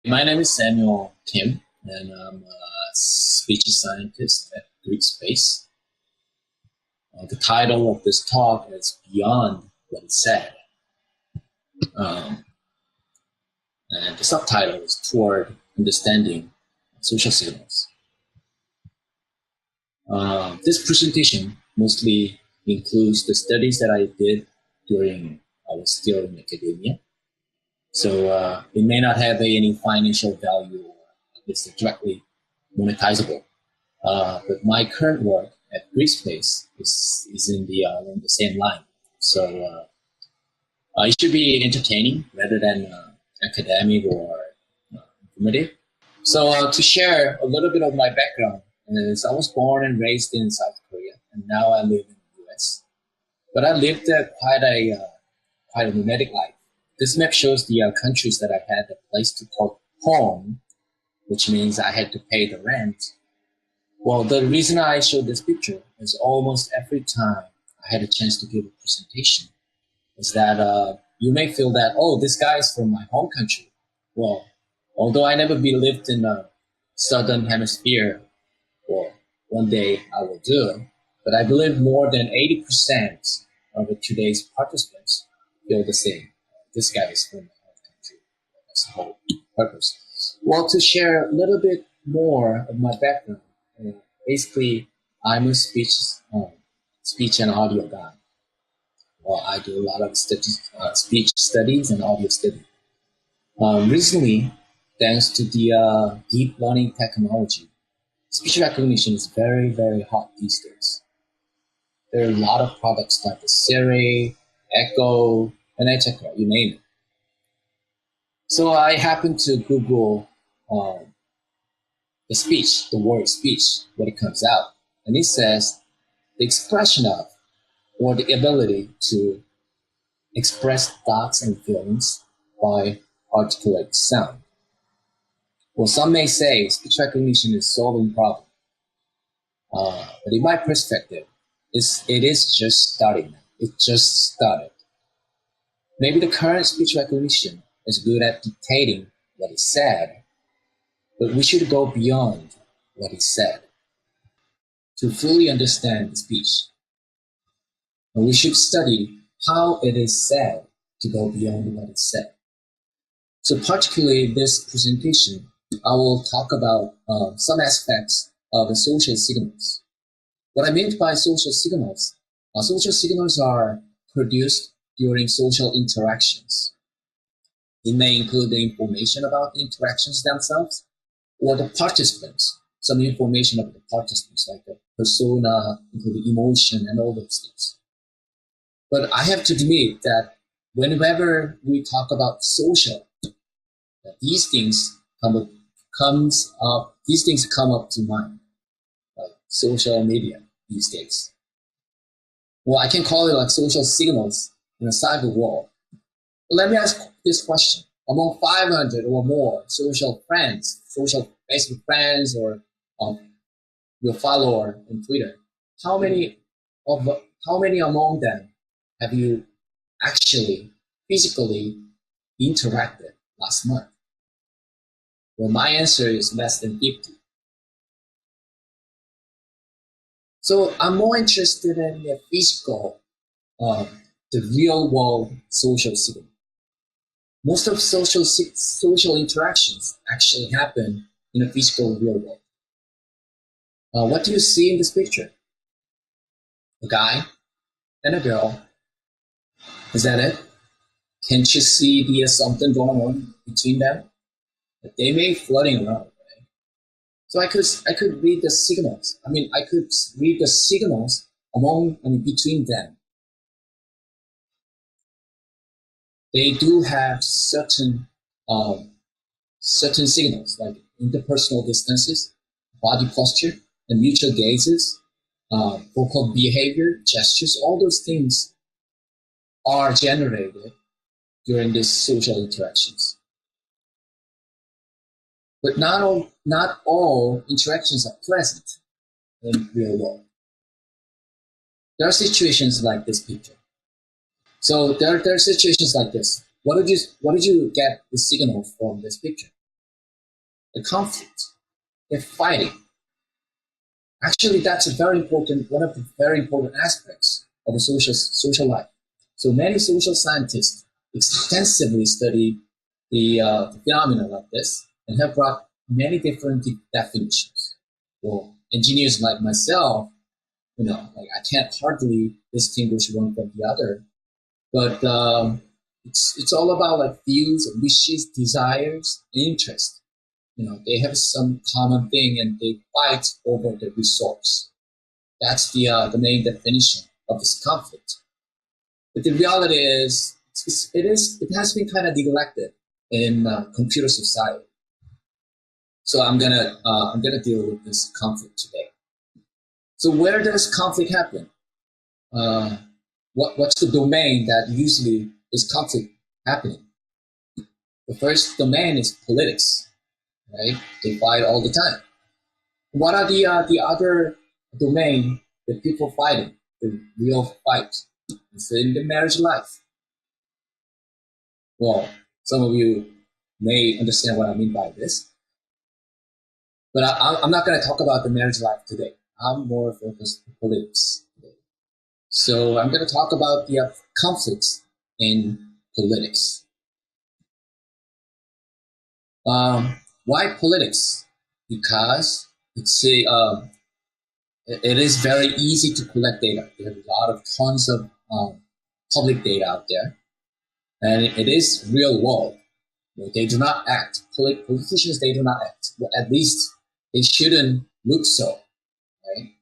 My name is Samuel Kim, and I'm a speech scientist at Greek Space. The title of this talk is Beyond What Is Said, um, and the subtitle is Toward Understanding Social Signals. This presentation mostly includes the studies that I did during I was still in academia. So it may not have any financial value or at least directly monetizable. But my current work at Greek Space is in the same line. So it should be entertaining rather than academic or informative. So to share a little bit of my background, is I was born and raised in South Korea, and now I live in the U.S. But I lived quite a nomadic life. This map shows the countries that I've had a place to call home, which means I had to pay the rent. Well, the reason I showed this picture is almost every time I had a chance to give a presentation is that you may feel that, oh, this guy is from my home country. Well, although I never lived in the southern hemisphere, or one day I will do, but I believe more than 80% of today's participants feel the same. This guy is from my home country. That's the whole purpose. Well, to share a little bit more of my background, basically, I'm a speech and audio guy. Well, I do a lot of speech studies and audio study. Recently, thanks to the deep learning technology, speech recognition is very, very hot these days. There are a lot of products like the Siri, Echo, and etc. You name it. So I happened to Google the word speech, when it comes out. And it says the expression of, or the ability to express thoughts and feelings by articulate sound. Well, some may say speech recognition is solving problem. But in my perspective, it is just starting. It just started. Maybe the current speech recognition is good at dictating what is said, but we should go beyond what is said to fully understand the speech. And we should study how it is said to go beyond what is said. So particularly in this presentation, I will talk about some aspects of the social signals. What I mean by social signals are produced during social interactions. It may include the information about the interactions themselves or the participants, some information about the participants like the persona, including emotion and all those things. But I have to admit that whenever we talk about social, these things come up to mind, like social media these days. Well, I can call it like social signals in a cyber world. But let me ask this question. Among 500 or more social Facebook friends, or your follower on Twitter, how many among them have you actually physically interacted last month? Well, my answer is less than 50. So I'm more interested in the physical, the real world social signal. Most of social interactions actually happen in a physical real world. What do you see in this picture? A guy and a girl. Is that it? Can't you see there's something going on between them? But they may be floating around, right? So I could read the signals. I could read the signals between them. They do have certain signals like interpersonal distances, body posture, and mutual gazes, vocal behavior, gestures. All those things are generated during these social interactions. But not all interactions are pleasant in real world. There are situations like this picture. So there are situations like this. What did you get the signal from this picture? the conflict. They're fighting. Actually, that's a very important, one of the very important aspects of a social life. So many social scientists extensively study the phenomena like this and have brought many different definitions. Well, engineers like myself, like I can't hardly distinguish one from the other, but it's all about like views, wishes, desires, and interests. They have some common thing and they fight over the resource. That's the main definition of this conflict. But the reality is, it has been kind of neglected in computer society. So I'm gonna deal with this conflict today. So where does conflict happen? What's the domain that usually is conflict happening? The first domain is politics, right? They fight all the time. What are the other domain that people fighting? The real fight. It's in the marriage life. Well, some of you may understand what I mean by this, but I'm not going to talk about the marriage life today. I'm more focused on politics today. So I'm going to talk about the conflicts in politics. Why politics? Because it is very easy to collect data. There are a lot of tons of public data out there, and it is real world. They do not act. Politicians, they do not act. Well, at least they shouldn't look so, right?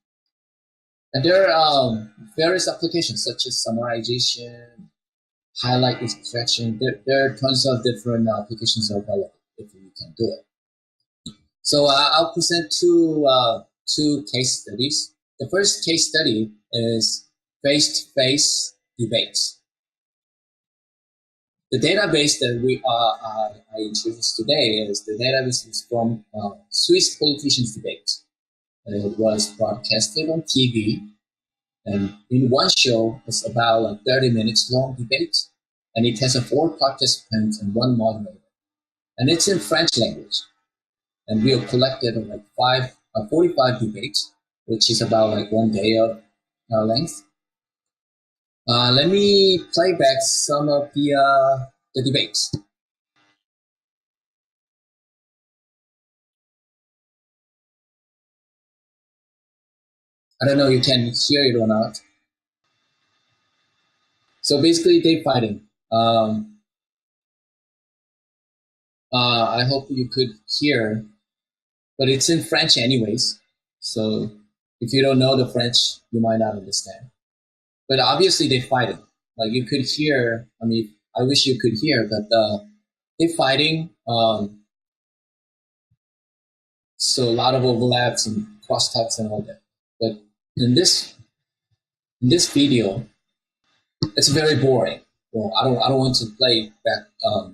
And there are various applications such as summarization, highlight extraction. There are tons of different applications available if you can do it. So I'll present two case studies. The first case study is face-to-face debates. The database that I introduced today is the database is from Swiss politicians' debate. It was broadcasted on TV, and in one show, it's about a 30 minutes long debate, and it has 4 participants and 1 moderator, and it's in French language. And we have collected like 45 debates, which is about like 1 day of length. Let me play back some of the debates. I don't know if you can hear it or not. So basically, they're fighting. I hope you could hear, but it's in French anyways. So if you don't know the French, you might not understand. But obviously, they're fighting. Like you could hear. I mean, I wish you could hear, but they're fighting. So a lot of overlaps and crosstalks and all that. But in this video, it's very boring. Well, I don't want to play back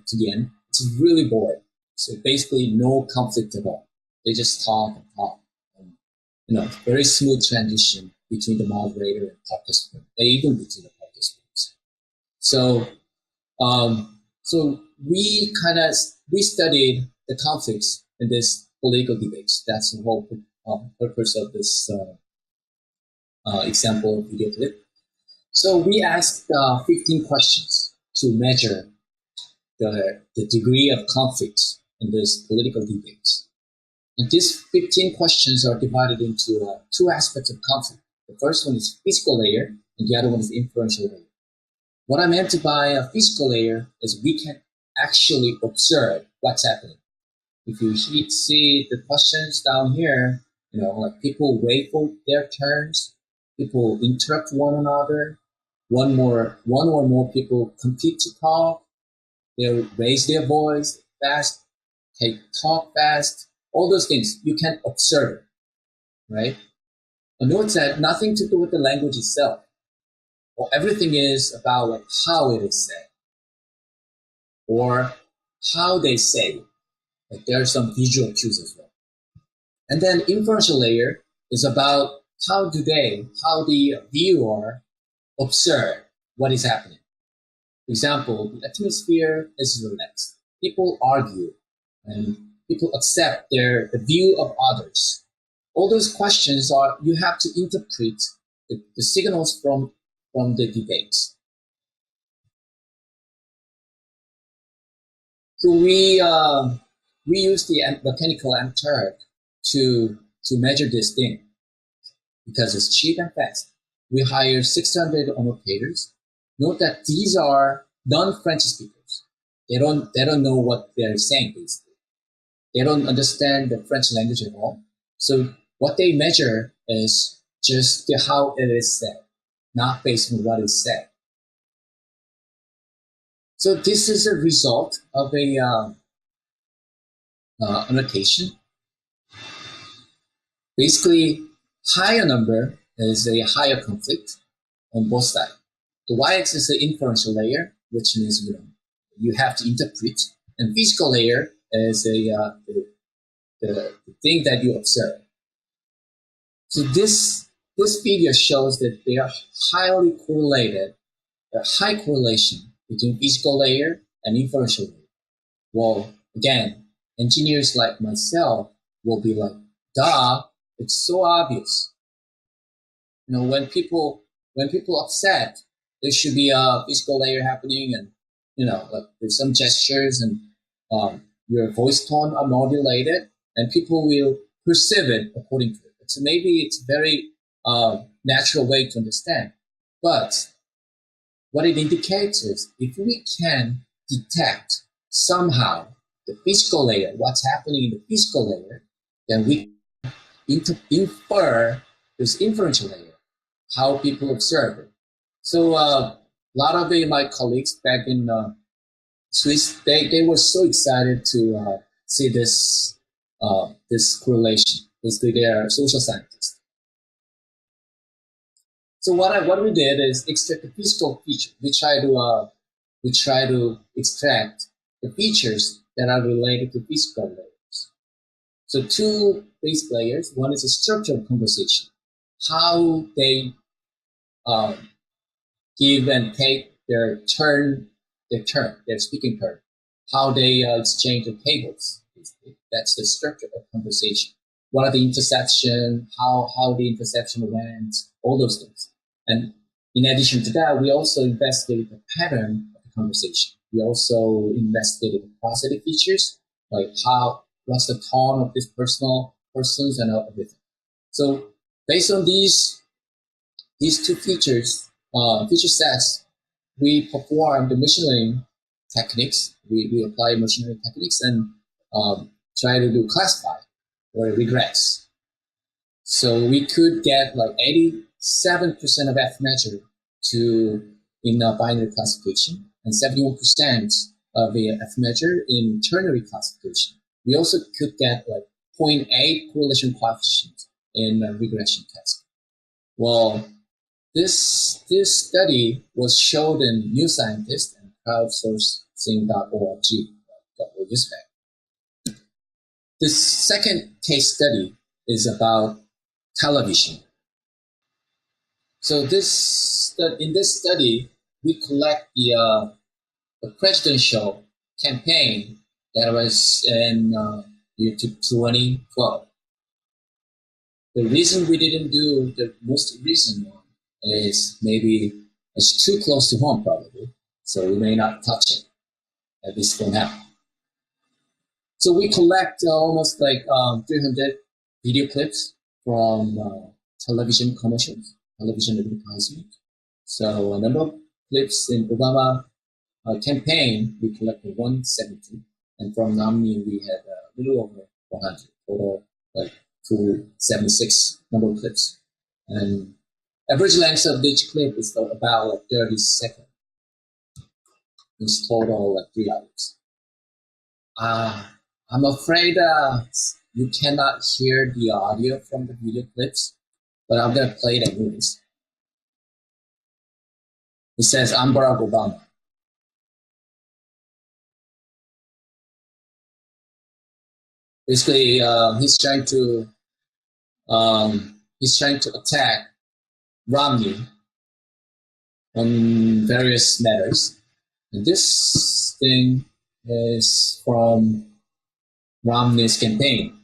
to the end. It's really boring. So basically, no conflict at all. They just talk and talk. And, very smooth transition between the moderator and participant. Even between the participants. So, we studied the conflicts in this political debates. That's the whole purpose of this example video clip. So we asked 15 questions to measure the degree of conflict in this political debates. And these 15 questions are divided into 2 aspects of conflict. The first one is physical layer, and the other one is inferential layer. What I meant by a physical layer is we can actually observe what's happening. If you see the questions down here, like people wait for their turns, people interrupt one another, one or more people compete to talk, they raise their voice fast, they talk fast, all those things you can observe, right? But note that nothing to do with the language itself. Well, everything is about like how it is said or how they say it. Like there are some visual cues as well. And then inferential layer is about how the viewer observe what is happening. For example, the atmosphere is relaxed. People argue and people accept the view of others. All those questions are you have to interpret the signals from the debates. So we use the mechanical method to measure this thing because it's cheap and fast. We hire 600 annotators. Note that these are non-French speakers. They don't know what they're saying basically. They don't understand the French language at all. So what they measure is just how it is said, not based on what is said. So this is a result of a annotation. Basically, higher number is a higher conflict on both sides. The y-axis is the inferential layer, which means you have to interpret, and physical layer is the thing that you observe. So this video shows that they are highly correlated, a high correlation between physical layer and inferential layer. Well, again, engineers like myself will be like, duh, it's so obvious. When people upset, there should be a physical layer happening, and like there's some gestures, and your voice tone are modulated, and people will perceive it according to it. So maybe it's a very natural way to understand. But what it indicates is if we can detect somehow the physical layer, what's happening in the physical layer, then we infer this inferential layer, how people observe it. So a lot of my colleagues back in Swiss, they were so excited to see this correlation. Basically, they are social scientists. So what we did is extract the physical feature. We try to extract the features that are related to physical layers. So two basic layers. One is a structural conversation, how they give and take their speaking turn, how they exchange the tables. Basically. That's the structure of conversation. What are the interception, how the interception went, all those things. And in addition to that, we also investigated the pattern of the conversation. We also investigated the prosthetic features, like what's the tone of this persons and everything. So based on these two feature sets, we perform the machine learning techniques. We apply machine learning techniques and try to do classify or regress. So we could get like 87% of F measure in a binary classification and 71% of the F measure in ternary classification. We also could get like 0.8 correlation coefficient in a regression test. Well, this study was showed in New Scientist and crowdsourcing.org. The second case study is about television. So in this study, we collect the presidential campaign that was in year 2012. The reason we didn't do the most recent one is maybe it's too close to home probably, so we may not touch it, at least for now. So we collect almost like 300 video clips from television commercials, television advertisement. So a number of clips in Obama campaign, we collected 170, and from nominee we had a little over 100, total like 276 number of clips. And average length of each clip is about like 30 seconds. It's total like 3 hours. I'm afraid you cannot hear the audio from the video clips, but I'm gonna play it anyways. It says, "I'm Barack Obama." Basically, he's trying to attack Romney on various matters. And this thing is from Romney's campaign.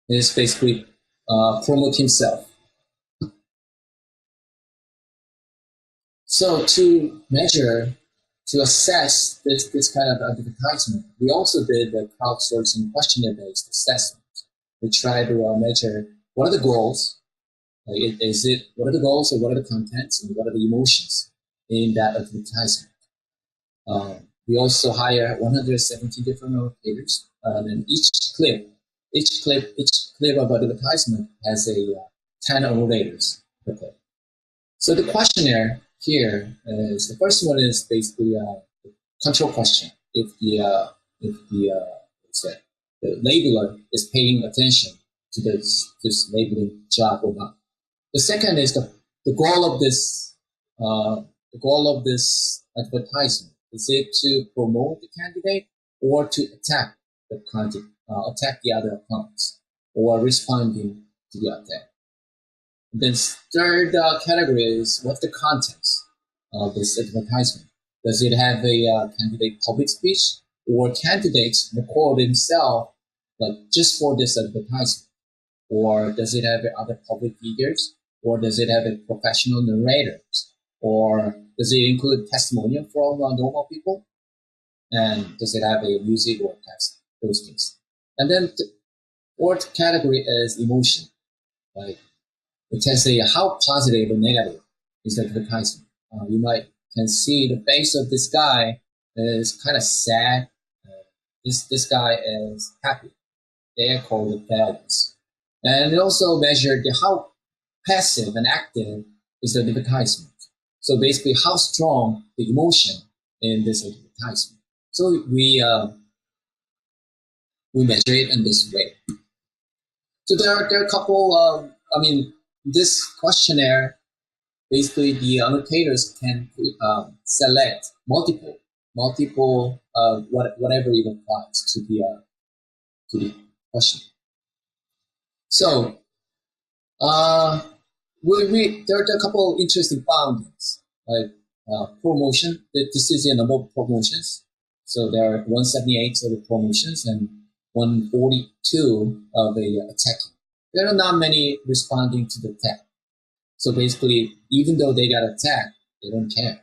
Is basically promote himself. So to measure, to assess this kind of advertisement, we also did the crowdsourcing questionnaire-based assessment. We try to measure what are the goals, like what are the goals and what are the contents and what are the emotions in that advertisement. We also hire 170 different annotators, and each clip of advertisement has a 10 annotators per clip. So the questionnaire here is the first one is basically a control question. If the labeler is paying attention to this labeling job or not. The second is the goal of this advertisement. Is it to promote the candidate or to attack the other opponents or responding to the attack? The third category is what's the contents of this advertisement? Does it have a candidate public speech or candidates record himself like just for this advertisement? Or does it have other public figures? Or does it have a professional narrators? Or does it include testimonial from normal people? And does it have a music or text? Those things. And then the fourth category is emotion. Like it has a how positive or negative is the advertisement. You can see the face of this guy is kind of sad. This guy is happy. They are called the values. And it also measured how passive and active is the advertisement. So basically, how strong the emotion in this advertisement. So we measure it in this way. So there are a couple. This questionnaire basically the annotators can select multiple whatever it applies to the question. So there are a couple interesting findings, like promotion. This is the number of promotions. So there are 178 of the promotions and 142 of the attacking. There are not many responding to the attack. So basically, even though they got attacked, they don't care.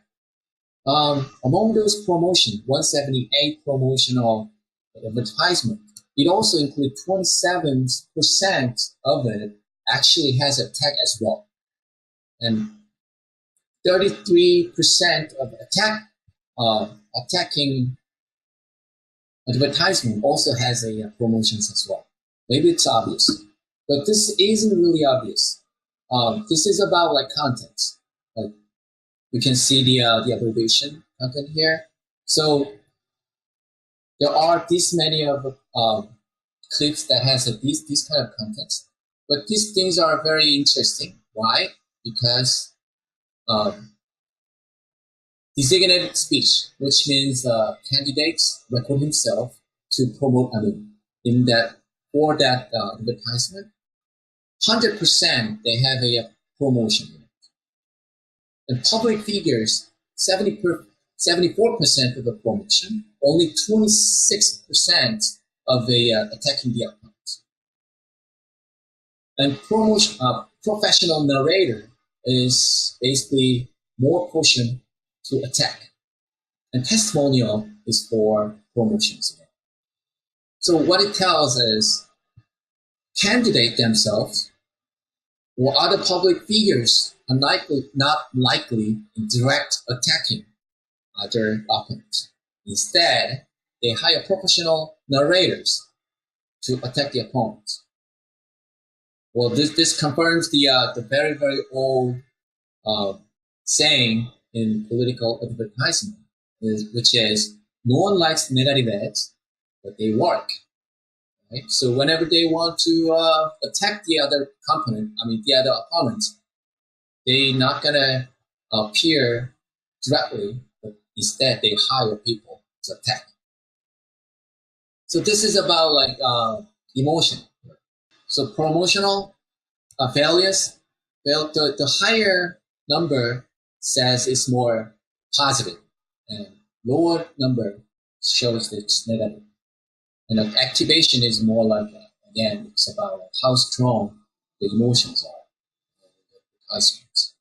Among those promotions, 178 promotional advertisement, it also includes 27% of it actually has attack as well. And 33% of attacking advertisement also has a promotions as well. Maybe it's obvious, but this isn't really obvious. This is about like content. Like you can see the abbreviation content here. So there are this many of clips that has these kind of contents, but these things are very interesting. Why? Because designated speech, which means candidates record himself to promote. In that for that advertisement, 100% they have a promotion in it. And public figures, 74% of the promotion, only 26% of the attacking the opponent. And professional narrator is basically more portion to attack. And testimonial is for promotions. So what it tells is candidate themselves or other public figures are not likely in direct attacking other opponents. Instead, they hire professional narrators to attack the opponent. Well, this confirms the very, very old saying in political advertisement, which is no one likes negative ads, but they work. Right? So whenever they want to attack the other the other opponent, they're not gonna appear directly, but instead they hire people to attack. So this is about like emotion. So promotional failures, the higher number says it's more positive, and lower number shows that it's negative. And activation is more like, again, it's about how strong the emotions are. Advertisements.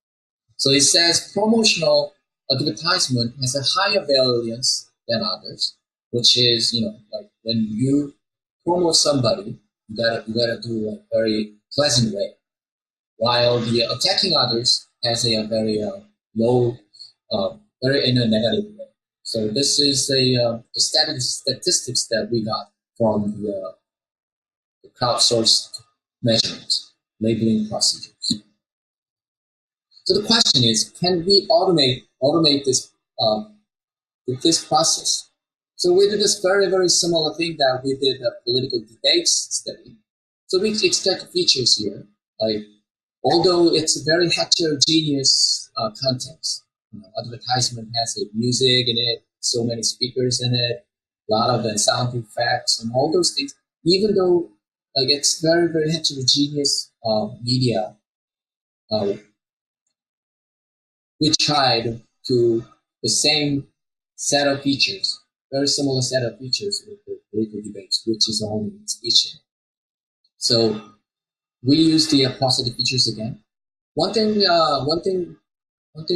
So it says promotional advertisement has a higher variance than others, which is, like when you promote somebody, you gotta do a very pleasant way, while the attacking others has a very low, very in a negative way. So this is the statistics that we got from the crowdsourced measurement labeling procedures. So the question is, can we automate this process? So we did this very similar thing that we did a political debates study. So we extract features here, like although it's a very heterogeneous content. Advertisement has a music in it, so many speakers in it, a lot of the sound effects and all those things. Even though like it's very heterogeneous media, uh, we tried to the same set of features, very similar set of features with the political debates, which is only speech. So we use the positive features again. One thing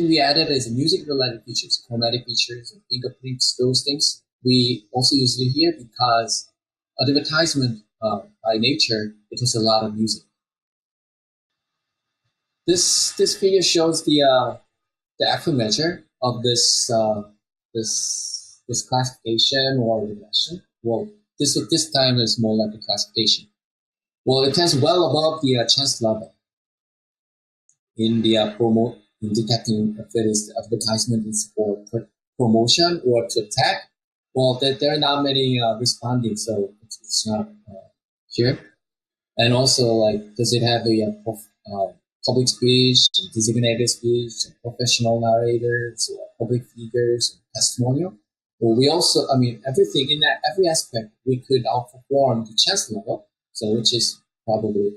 we added is music-related features, chromatic features, and fingerprints. Those things we also use it here because advertisement by nature it has a lot of music. This figure shows the actual measure of this classification or regression. Well, this time is more like a classification. Well, it is well above the chance level in the in detecting if it is advertisement is for promotion or to attack. Well, there are not many responding, so it's not here. And also, like, does it have public speech, designated speech, professional narrators, or public figures, testimonial? Well, we also, I mean, everything in that every aspect we could outperform the chance level, so which is probably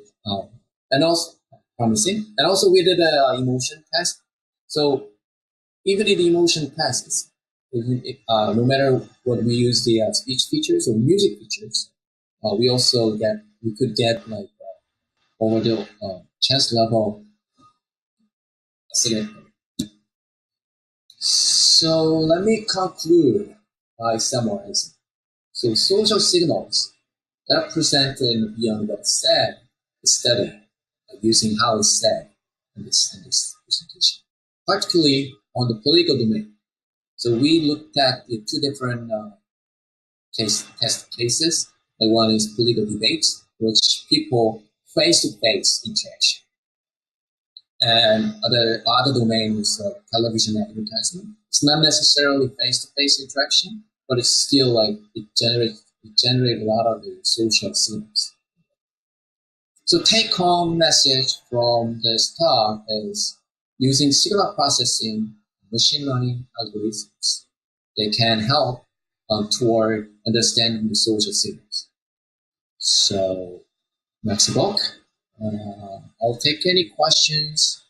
and also promising. And also, we did a emotion test. So even in the emotion tests, no matter what we use the speech features or music features, we could get like over the chance level significant. So let me conclude by summarizing. So social signals that presented beyond what's said is studied using how it's said in this presentation, particularly on the political domain. So we looked at the two different test cases. The one is political debates, which people face-to-face interaction. And other domain is television advertisement. It's not necessarily face-to-face interaction, but it's still like it generates a lot of the social signals. So take-home message from this talk is using signal processing, machine learning algorithms. They can help toward understanding the social signals. So next book. I'll take any questions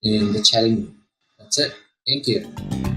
in the chatting room. That's it. Thank you.